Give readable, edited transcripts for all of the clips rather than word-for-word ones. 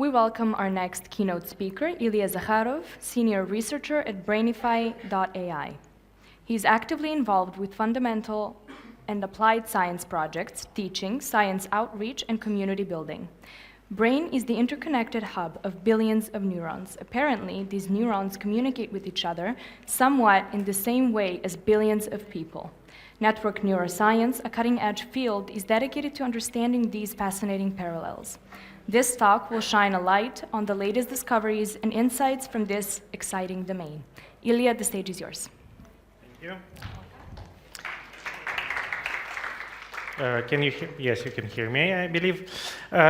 We welcome our next keynote speaker, Ilya Zakharov, senior researcher at Brainify.ai. He's actively involved with fundamental and applied science projects, teaching, science outreach, and community building. Brain is the interconnected hub of billions of neurons. Apparently, these neurons communicate with each other somewhat in the same way as billions of people. Network neuroscience, a cutting-edge field, is dedicated to understanding these fascinating parallels. This talk will shine a light on the latest discoveries and insights from this exciting domain. Ilya, the stage is yours. Thank you. Can you hear? Yes, you can hear me, I believe.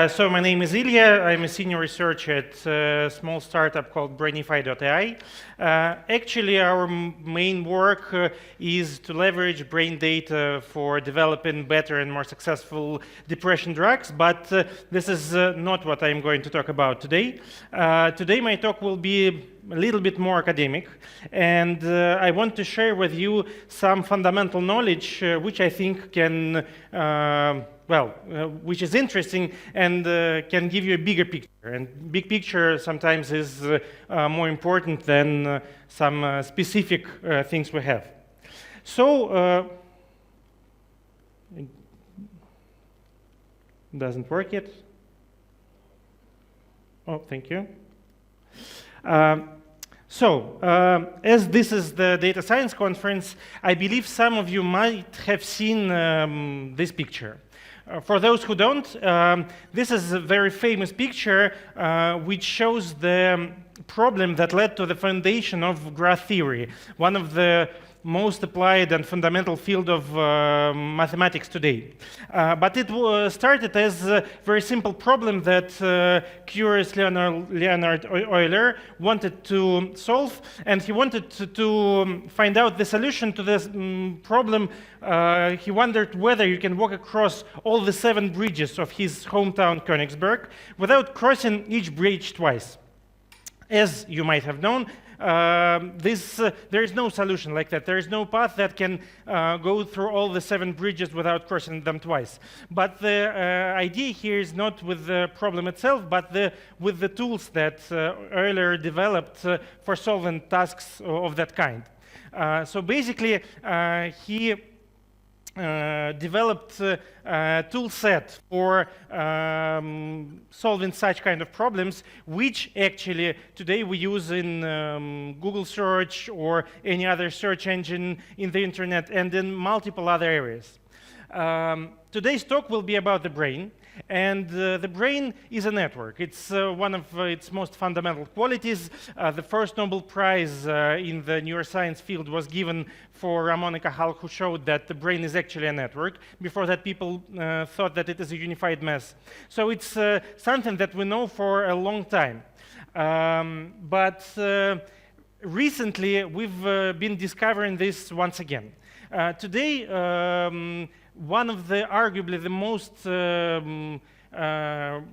So my name is Ilya. I'm a senior researcher at a small startup called Brainify.ai. Actually, our main work is to leverage brain data for developing better and more successful depression drugs, but this is not what I'm going to talk about today. Today, my talk will be a little bit more academic, and I want to share with you some fundamental knowledge which I think can, which is interesting and can give you a bigger picture. And big picture sometimes is more important than some specific things we have. So, it doesn't work yet. Oh, thank you. As this is the data science conference, I believe some of you might have seen this picture. For those who don't, this is a very famous picture which shows the problem that led to the foundation of graph theory, one of the most applied and fundamental field of mathematics today. But it started as a very simple problem that curious Leonhard Euler wanted to solve, and he wanted to find out the solution to this problem. He wondered whether you can walk across all the 7 bridges of his hometown Königsberg without crossing each bridge twice. As you might have known, there is no solution like that. There is no path that can go through all the 7 bridges without crossing them twice. But the idea here is not with the problem itself, but with the tools that Euler developed for solving tasks of that kind. So basically, he developed a tool set for solving such kind of problems, which actually today we use in Google search or any other search engine in the internet and in multiple other areas. Today's talk will be about the brain. And the brain is a network. It's one of its most fundamental qualities. The first Nobel Prize in the neuroscience field was given for Ramon and Cajal, who showed that the brain is actually a network. Before that, people thought that it is a unified mass. So it's something that we know for a long time. But recently, we've been discovering this once again. Today, one of the arguably the most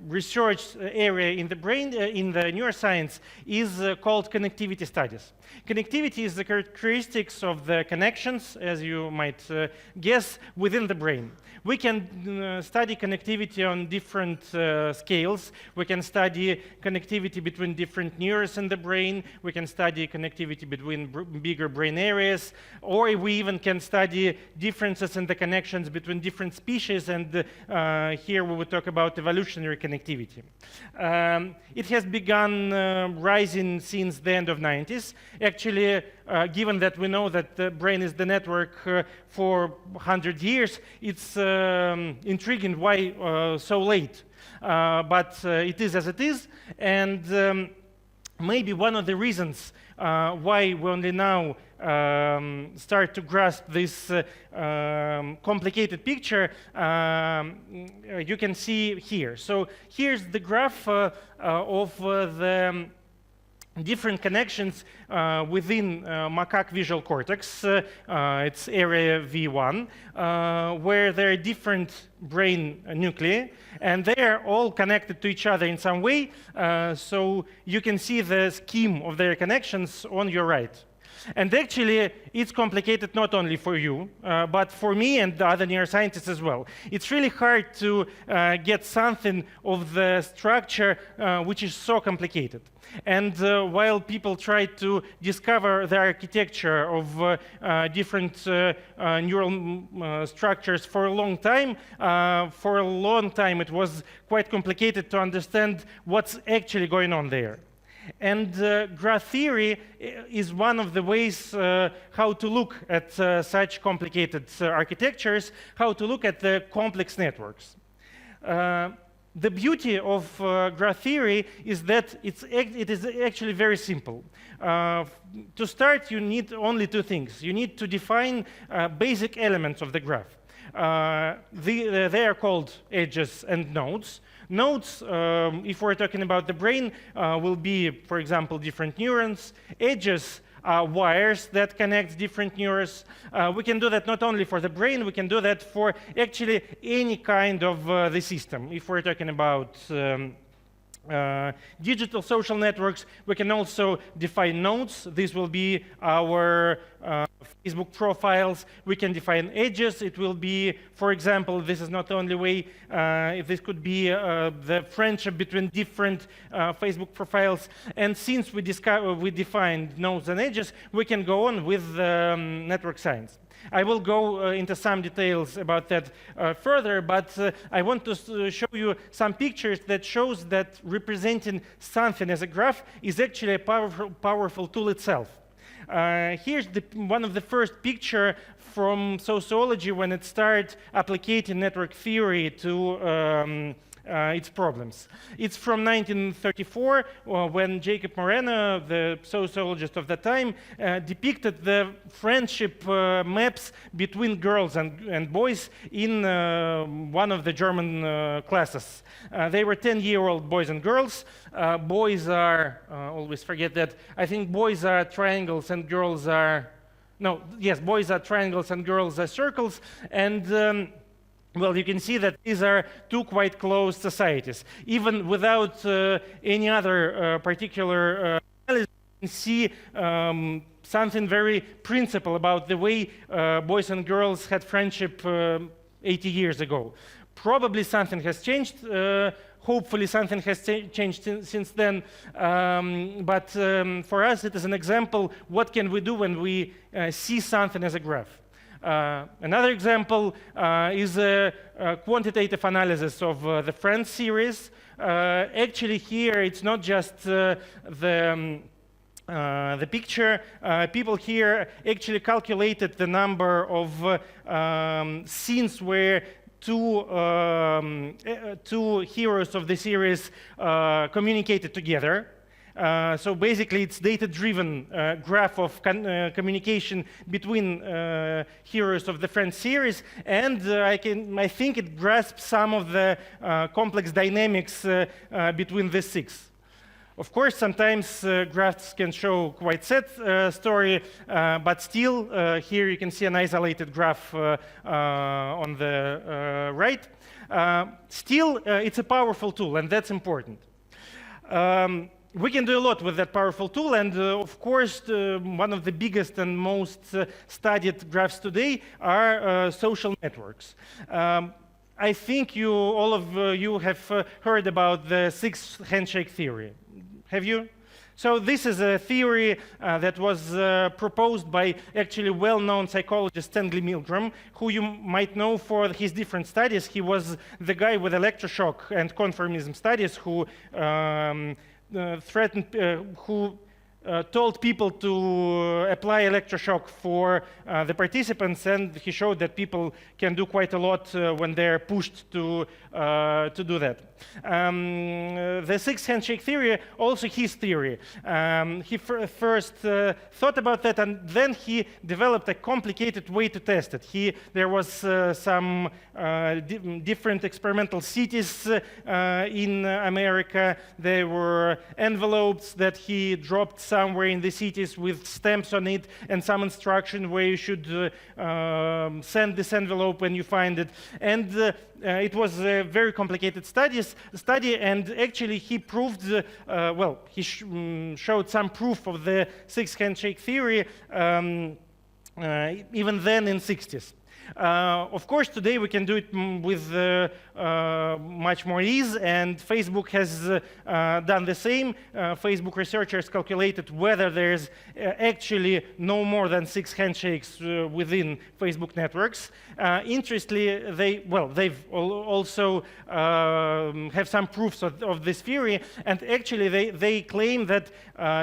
researched area in the brain, in the neuroscience, is called connectivity studies. Connectivity is the characteristics of the connections, as you might guess, within the brain. We can study connectivity on different scales. We can study connectivity between different neurons in the brain. We can study connectivity between bigger brain areas. Or we even can study differences in the connections between different species. And here we will talk about evolutionary connectivity. It has begun rising since the end of the 90s. Actually, given that we know that the brain is the network for 100 years, it's intriguing why so late. But it is as it is, and maybe one of the reasons why we only now start to grasp this complicated picture, you can see here. So here's the graph of the different connections within macaque visual cortex. It's area V1, where there are different brain nuclei, and they are all connected to each other in some way. So you can see the scheme of their connections on your right. And actually, it's complicated not only for you, but for me and the other neuroscientists as well. It's really hard to get something of the structure which is so complicated. And while people try to discover the architecture of different neural structures for a long time it was quite complicated to understand what's actually going on there. And graph theory is one of the ways how to look at such complicated architectures, how to look at the complex networks. The beauty of graph theory is that it is actually very simple. To start, you need only two things. You need to define basic elements of the graph. They are called edges and nodes. Nodes, if we're talking about the brain, will be, for example, different neurons. Edges are wires that connect different neurons. We can do that not only for the brain, we can do that for actually any kind of the system. If we're talking about digital social networks, we can also define nodes. These will be our Facebook profiles. We can define edges. It will be, for example, this is not the only way, this could be the friendship between different Facebook profiles. And since we defined nodes and edges, we can go on with network science. I will go into some details about that further, but I want to show you some pictures that shows that representing something as a graph is actually a powerful tool itself. Here's one of the first picture from sociology when it started applying network theory to its problems. It's from 1934, when Jacob Moreno, the sociologist of the time, depicted the friendship maps between girls and boys in one of the German classes. They were 10-year-old boys and girls. Boys are, always forget that, I think boys are triangles and girls are, no, yes, boys are triangles and girls are circles. And well, you can see that these are two quite close societies. Even without any other particular analysis, you can see something very principal about the way boys and girls had friendship 80 years ago. Probably something has changed. Hopefully something has changed since then. But for us, it is an example, what can we do when we see something as a graph? Another example is a quantitative analysis of the Friends series. Actually, here it's not just the picture. People here actually calculated the number of scenes where two heroes of the series communicated together. So basically, it's data-driven graph of communication between heroes of the Friends series, and I think it grasps some of the complex dynamics between the six. Of course, sometimes graphs can show quite sad story, but still, here you can see an isolated graph on the right. Still, it's a powerful tool, and that's important. We can do a lot with that powerful tool, and of course, one of the biggest and most studied graphs today are social networks. I think all of you have heard about the sixth handshake theory. Have you? So this is a theory that was proposed by actually well-known psychologist Stanley Milgram, who you might know for his different studies. He was the guy with electroshock and conformism studies who told people to apply electroshock for the participants, and he showed that people can do quite a lot when they're pushed to do that. The sixth handshake theory, also his theory. He first thought about that, and then he developed a complicated way to test it. There was some different experimental cities in America. There were envelopes that he dropped somewhere in the cities with stamps on it and some instruction where you should send this envelope when you find it. And it was a very complicated study, and actually he proved, he showed some proof of the six handshake theory even then in 60s. Of course, today we can do it with much more ease, and Facebook has done the same. Facebook researchers calculated whether there's actually no more than 6 handshakes within Facebook networks. Interestingly, they've also have some proofs of this theory, and actually they claim that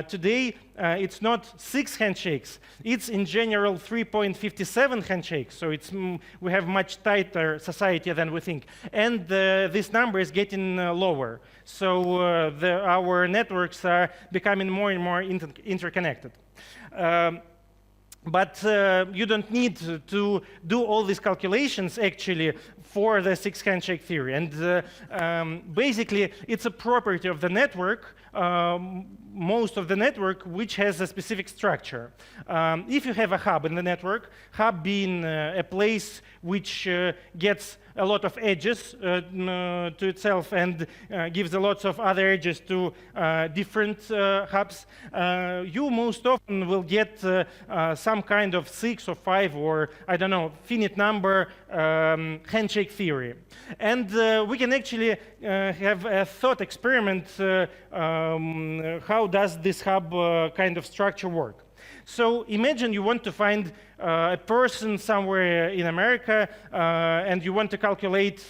today it's not 6 handshakes, it's in general 3.57 handshakes, so we have much tighter society than we think. And this number is getting lower. So our networks are becoming more and more interconnected. But you don't need to do all these calculations, actually, for the 6 handshake theory. And basically, it's a property of the network, most of the network, which has a specific structure. If you have a hub in the network, hub being a place which gets a lot of edges to itself and gives a lot of other edges to different hubs, you most often will get some kind of 6 or 5 or, I don't know, finite number handshake theory. And we can actually have a thought experiment, how does this hub kind of structure work. So imagine you want to find a person somewhere in America, and you want to calculate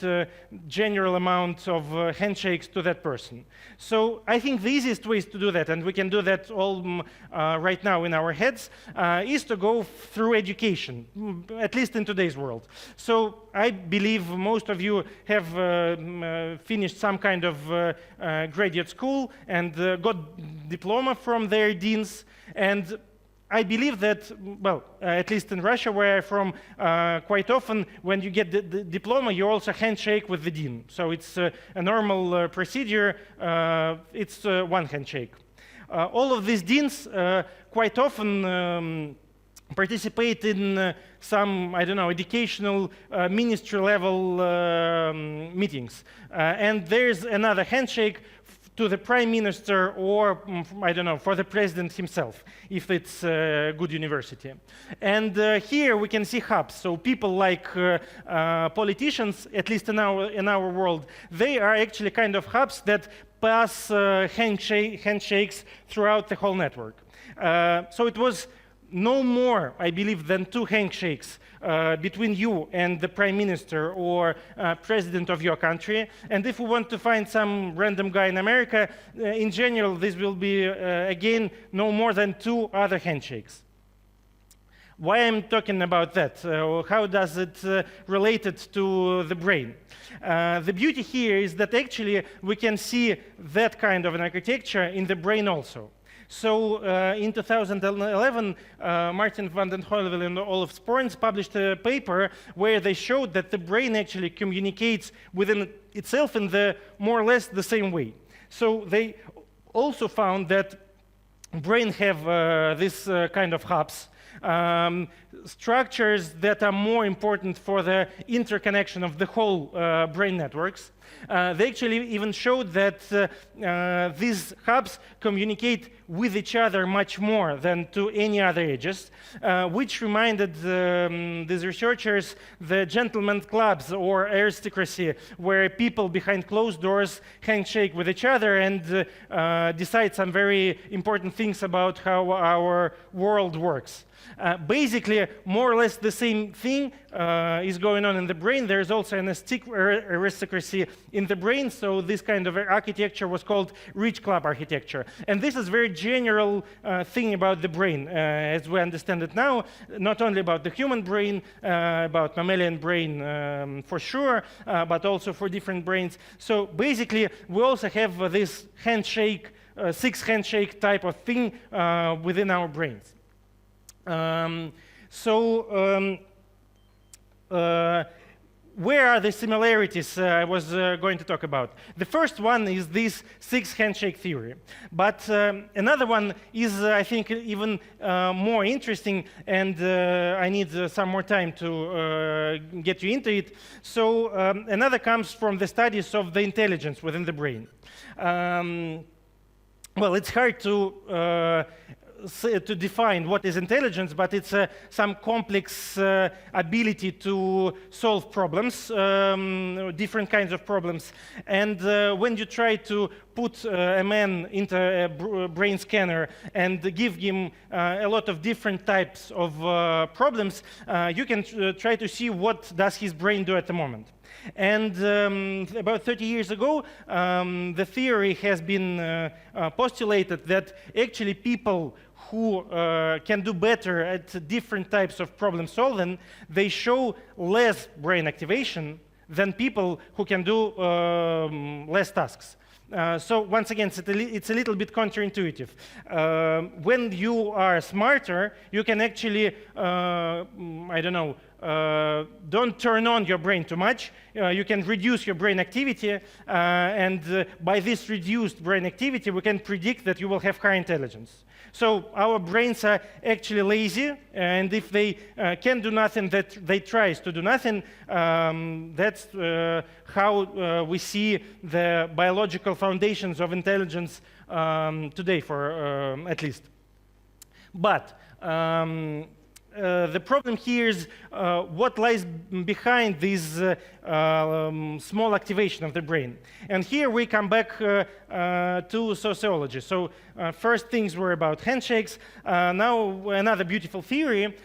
general amount of handshakes to that person. So I think the easiest ways to do that, and we can do that all right now in our heads, is to go through education, at least in today's world. So I believe most of you have finished some kind of graduate school and got diploma from their deans. And I believe that, well, at least in Russia, where I'm from, quite often when you get the diploma, you also handshake with the dean. So it's a normal procedure. It's one handshake. All of these deans quite often participate in some, I don't know, educational ministry level meetings. And there's another handshake to the prime minister, or I don't know, for the president himself, if it's a good university. And here we can see hubs. So people like politicians, at least in our world, they are actually kind of hubs that pass handshakes throughout the whole network. So it was no more, I believe, than 2 handshakes between you and the prime minister or president of your country. And if we want to find some random guy in America, in general, this will be, again, no more than 2 other handshakes. Why I'm talking about that? How does it relate it to the brain? The beauty here is that actually we can see that kind of an architecture in the brain also. So in 2011, Martin van den Heuvel and Olaf Sporns published a paper where they showed that the brain actually communicates within itself in the more or less the same way. So they also found that brain have this kind of hubs, structures that are more important for the interconnection of the whole brain networks. They actually even showed that these hubs communicate with each other much more than to any other edges, which reminded these researchers the gentlemen's clubs or aristocracy, where people behind closed doors handshake with each other and decide some very important things about how our world works. Basically, more or less the same thing is going on in the brain. There's also an aristocracy in the brain, so this kind of architecture was called rich club architecture. And this is a very general thing about the brain, as we understand it now, not only about the human brain, about mammalian brain for sure, but also for different brains. So basically, we also have this handshake, 6 handshake type of thing within our brains. where are the similarities I was going to talk about? The first one is this 6 handshake theory. But another one is, I think, even more interesting, and I need some more time to get you into it. So another comes from the studies of the intelligence within the brain. Well, it's hard to define what is intelligence, but it's some complex ability to solve problems, different kinds of problems. And when you try to put a man into a brain scanner and give him a lot of different types of problems, you can try to see what does his brain do at the moment. And about 30 years ago, the theory has been postulated that actually people who can do better at different types of problem solving, they show less brain activation than people who can do less tasks. So once again, it's a little bit counterintuitive. When you are smarter, you can actually, I don't know, don't turn on your brain too much. You can reduce your brain activity, and by this reduced brain activity, we can predict that you will have higher intelligence. So our brains are actually lazy, and if they can do nothing, that they try to do nothing. That's how we see the biological foundations of intelligence today, for at least. But the problem here is what lies behind this small activation of the brain. And here we come back to sociology. So first things were about handshakes. Now another beautiful theory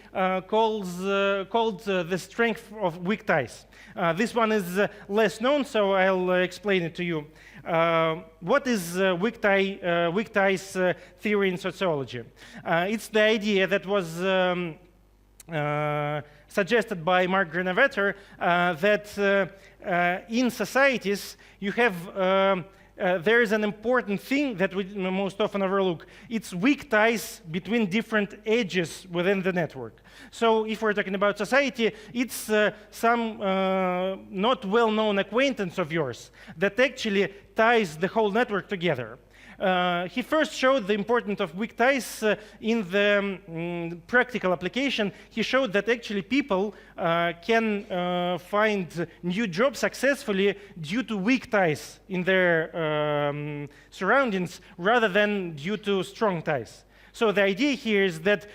called the strength of weak ties. This one is less known, so I'll explain it to you. What is weak ties theory in sociology? It's the idea that was suggested by Mark Granovetter that in societies you have there is an important thing that we most often overlook. It's weak ties between different edges within the network. So if we're talking about society, it's some not well-known acquaintance of yours that actually ties the whole network together. He first showed the importance of weak ties in the practical application. He showed that actually people can find new jobs successfully due to weak ties in their surroundings rather than due to strong ties. So the idea here is that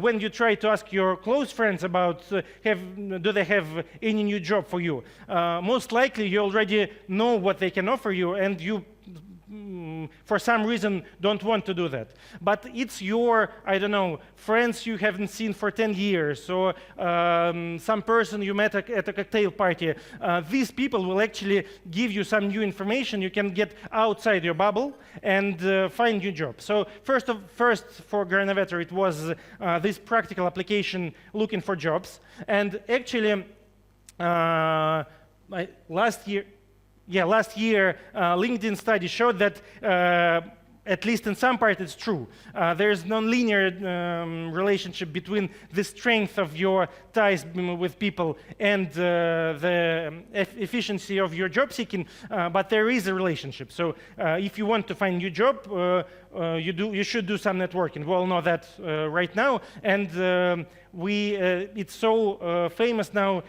when you try to ask your close friends about do they have any new job for you, most likely you already know what they can offer you, and you for some reason don't want to do that. But it's your, I don't know, friends you haven't seen for 10 years, or some person you met at a cocktail party. These people will actually give you some new information. You can get outside your bubble and find new jobs. So first for Granovetter, it was this practical application looking for jobs. And actually, last year, LinkedIn study showed that, at least in some part, it's true. There's non-linear relationship between the strength of your ties with people and the efficiency of your job seeking, but there is a relationship. So if you want to find a new job, you should do some networking. We all know that right now, and it's so famous now.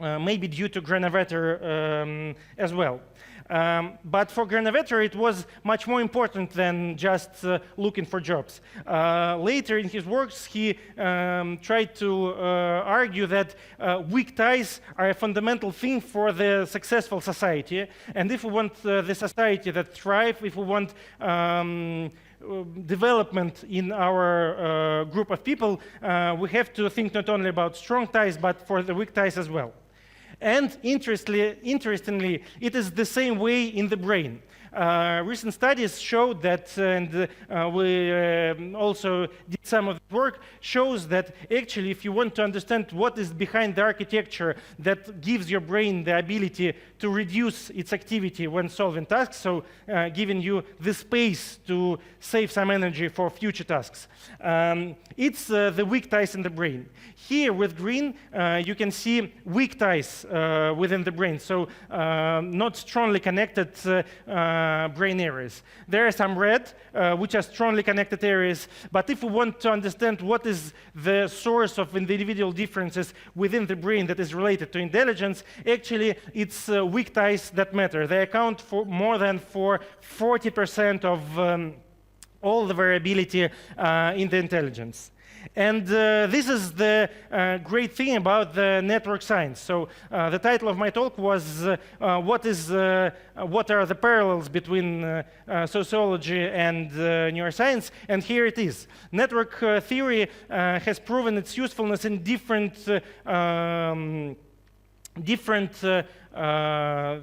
Maybe due to Granovetter as well. But for Granovetter, it was much more important than just looking for jobs. Later in his works, he tried to argue that weak ties are a fundamental thing for the successful society. And if we want the society that thrives, if we want development in our group of people, we have to think not only about strong ties, but for the weak ties as well. And interestingly, it is the same way in the brain. Recent studies showed that, and we also did some of the work, shows that actually if you want to understand what is behind the architecture that gives your brain the ability to reduce its activity when solving tasks, so giving you the space to save some energy for future tasks, it's the weak ties in the brain. Here with green, you can see weak ties within the brain, so not strongly connected brain areas. There are some red, which are strongly connected areas, but if we want to understand what is the source of the individual differences within the brain that is related to intelligence, actually it's weak ties that matter. They account for more than 40% of all the variability in the intelligence. And this is the great thing about the network science. So the title of my talk was what are the parallels between sociology and neuroscience? And here it is. Network theory has proven its usefulness in different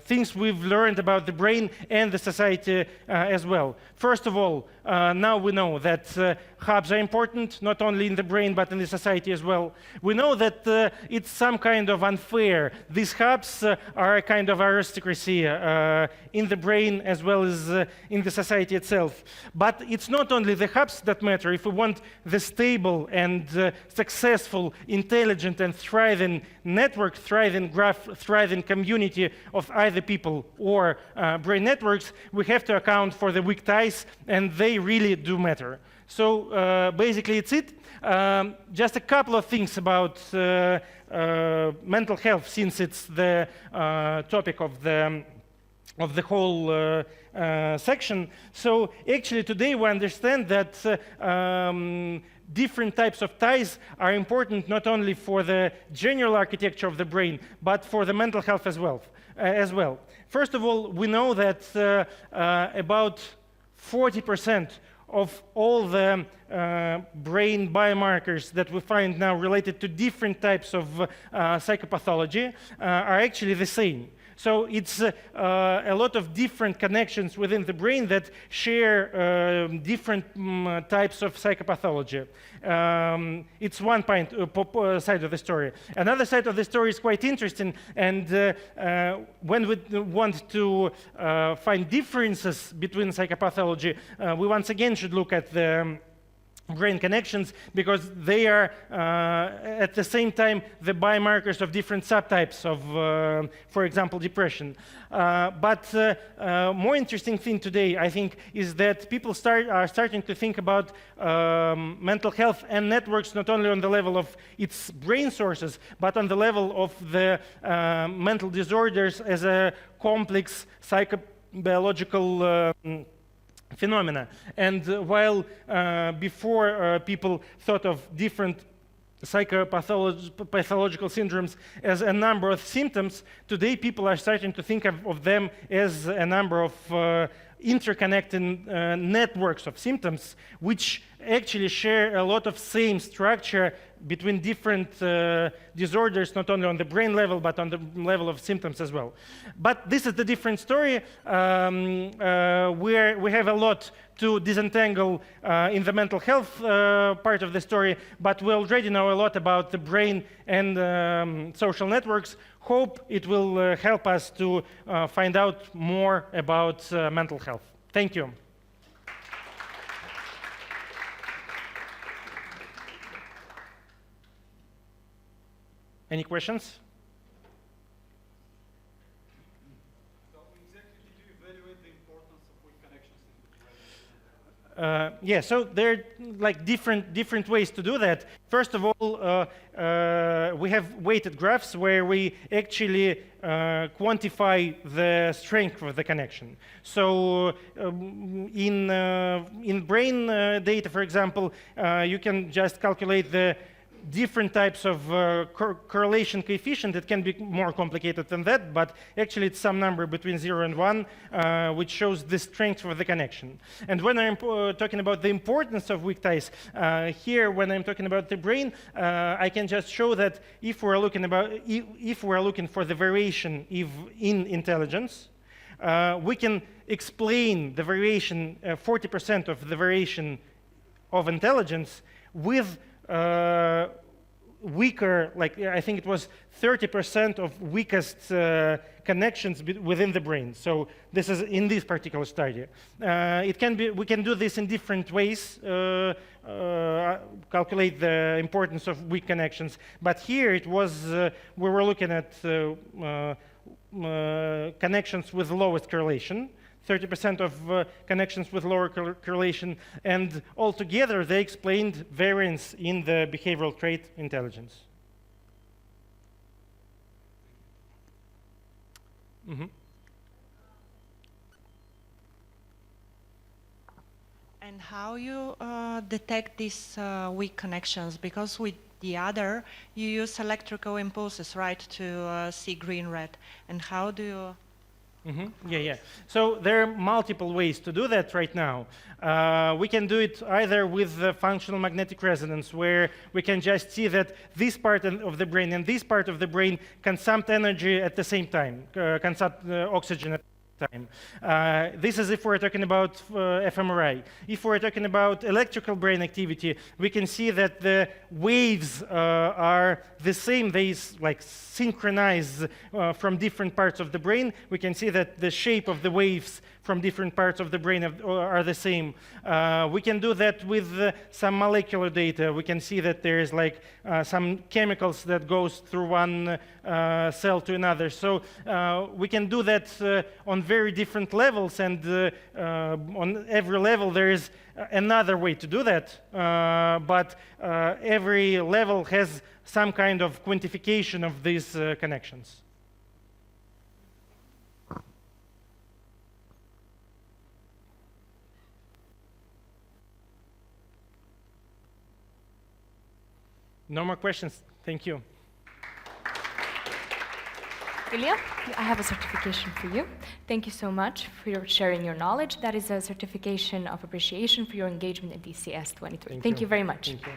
things we've learned about the brain and the society as well. First of all, now we know that hubs are important, not only in the brain, but in the society as well. We know that it's some kind of unfair. These hubs are a kind of aristocracy in the brain as well as in the society itself. But it's not only the hubs that matter. If we want the stable and successful, intelligent and thriving network, thriving graph, thriving community of either people or brain networks, we have to account for the weak ties, and they really do matter. So basically it's it. Just a couple of things about mental health, since it's the topic of the whole section. So actually today we understand that different types of ties are important not only for the general architecture of the brain, but for the mental health as well. First of all, we know that about 40% of all the brain biomarkers that we find now related to different types of psychopathology are actually the same. So it's a lot of different connections within the brain that share different types of psychopathology. It's one side of the story. Another side of the story is quite interesting, and when we want to find differences between psychopathology, we once again should look at the brain connections, because they are at the same time the biomarkers of different subtypes of, for example, depression. But more interesting thing today, I think, is that people are starting to think about mental health and networks not only on the level of its brain sources, but on the level of the mental disorders as a complex psychobiological phenomena. And while before people thought of different psychopathological syndromes as a number of symptoms, today people are starting to think of them as a number of interconnecting networks of symptoms, which actually share a lot of same structure between different disorders, not only on the brain level, but on the level of symptoms as well. But this is the different story, where we have a lot to disentangle in the mental health part of the story, but we already know a lot about the brain and social networks. Hope it will help us to find out more about mental health. Thank you. Any questions? So exactly did you evaluate the importance of weak connections in the brain? Yeah, so there are like different ways to do that. First of all, we have weighted graphs where we actually quantify the strength of the connection. So in brain data, for example, you can just calculate the different types of correlation coefficient. It can be more complicated than that, but actually it's some number between 0 and 1, which shows the strength of the connection. And when I'm talking about the importance of weak ties, here when I'm talking about the brain, I can just show that if we're looking for the variation in intelligence, we can explain the variation, 40% of the variation of intelligence with weaker, like I think it was 30% of weakest connections within the brain. So this is in this particular study. It can be, we can do this in different ways, calculate the importance of weak connections. But here it was, we were looking at connections with lowest correlation, 30% of connections with lower correlation, and altogether they explained variance in the behavioral trait intelligence. Mm-hmm. And how you detect these weak connections? Because with the other, you use electrical impulses, right, to see green, red. And how do you... Mm-hmm. Yeah. So there are multiple ways to do that right now. We can do it either with the functional magnetic resonance, where we can just see that this part of the brain and this part of the brain consume energy at the same time, consume oxygen at the same time. This is if we're talking about fMRI. If we're talking about electrical brain activity, we can see that the waves are the same. They like synchronize from different parts of the brain. We can see that the shape of the waves from different parts of the brain are the same. We can do that with some molecular data. We can see that there is like some chemicals that goes through one cell to another. So we can do that on very different levels, and on every level there is another way to do that. But every level has some kind of quantification of these connections. No more questions. Thank you. Ilya, I have a certification for you. Thank you so much for sharing your knowledge. That is a certification of appreciation for your engagement at DSCEurope23. Thank you very much. Thank you.